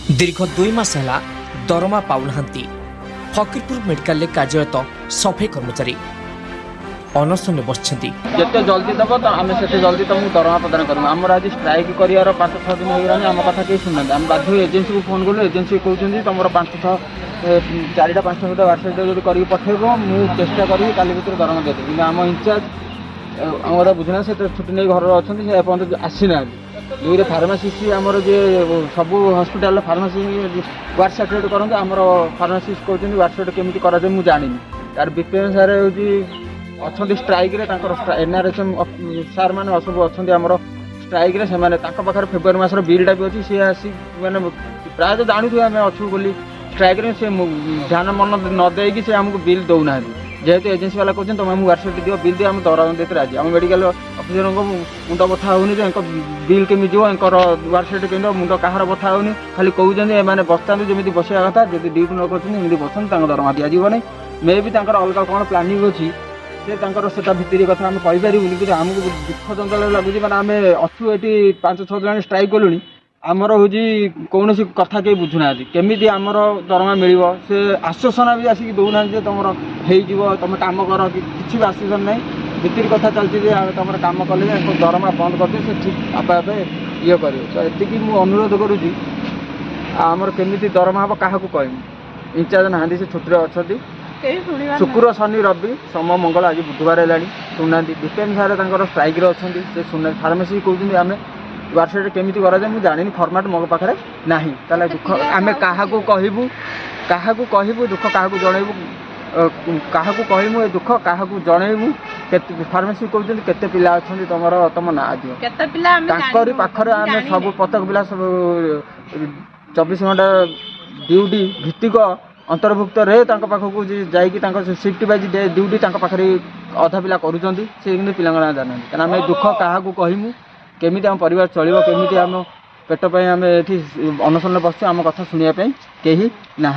दीर्घ 2 मास है दरमा पाऊना फकीरपुर मेडिकल कार्यरत सफाई कर्मचारी अनशन बस जिते जल्दी दब तो आम से जल्दी तुमको दरमा प्रदान करूँ आमर आज स्ट्राइक कर 5-6 दिन होगा आम कथा कहीं शुणा आम बाध्य एजेन्सी को फोन कलु एजेन्सी कहते तुम 4-5 व्हाट्सएप जो कर पठेब मुझे चेष्टा करी काली भर दरमा देते कि आम इनचार्ज आम बुझना से छुट्टी नहीं घर अच्छा एपर्त आसी ना दुई फार्मासीस्ट आमर जे सब हस्पिटाल फार्मासी वार्ड सर्टिफिकेट करते आम फार्मासीस्ट कहते वार्ड सर्टिफिकेट केमी कराए मुझे जानी तार बीपीएम सारे हूँ अच्छा स्ट्राइक एनआरएचएम सार मैंने सब अच्छा आमर स्ट्राइक से फेब्रुआरी मासर बिलटा भी अच्छी सी आसी मैंने प्रायः जानू आम अच्छू बोली स्ट्राइक से ध्यान मन नदेक से आमको बिल दौना जेहेतु एजेन्सी वाला कहते तुम आमको वार्ड सर्टिफिकेट दियो बिल दिए आम दरा देते राजी आम मेडिकल अफिसर मुंड बथा होनी बिल केमी जो वार्ड सर्टिफिकेट मुंड कहार बथा होनी खाली कहते मैंने बसता जमी बसवा कथा जब ड्यूटी न करते बसते दरमा दिज्व मे भी अलग कौन प्लानिंग अच्छी से भितर कथा आम कहीपर आमको दुख जंजाल लगुच मैंने आम अच्छु ये 5-6 दिन स्ट्राइक कलु आमर हूँ कौन कथा कहीं बुझुना केमी आमर दरमा मिल से आश्वासन भी आसिक दौना तुम हो तुम कम कर कि भी आश्वासन ना भितर कथा चलती तुम कम कले दरमा बंद करदे से ठीक आपे आपे ये कर ये मुझे अनुरोध करुँगी आमर केमी दरमा हम क्या कहूँ इंचार्ज ना से छुट्टी अच्छा शुक्र शनि रवि सोम मंगल आज बुधवार है शुणुना बीपीएम सारे स्ट्राइक अच्छा से शुणुना फार्मासी कहते आम वार्ड सर्टिफिकेट केमी कराए मुझे जानी फर्माट मो पाखे ना दुख आम क्या कहूँ दुख क्या जनइबू क्या कहूँ दुख क्या जनइबू फार्मासी कहते केते पिला अच्छा तुम तुम ना दियो पाखर आम सब प्रत्येक पिला सब 24 घंटा ड्यूटी भित्तिक अंतर्भुक्त रहे पाखक जाकि सिफ्ट वाइज ड्यूटी पाखे अधा पिला करुँच से पिला ना जाना क्या आम दुख क्या कहूँ केमी आम परिवार चलो केमी आम पेट आम ये अनशन बस आम कथा शुणापी कहीं ना।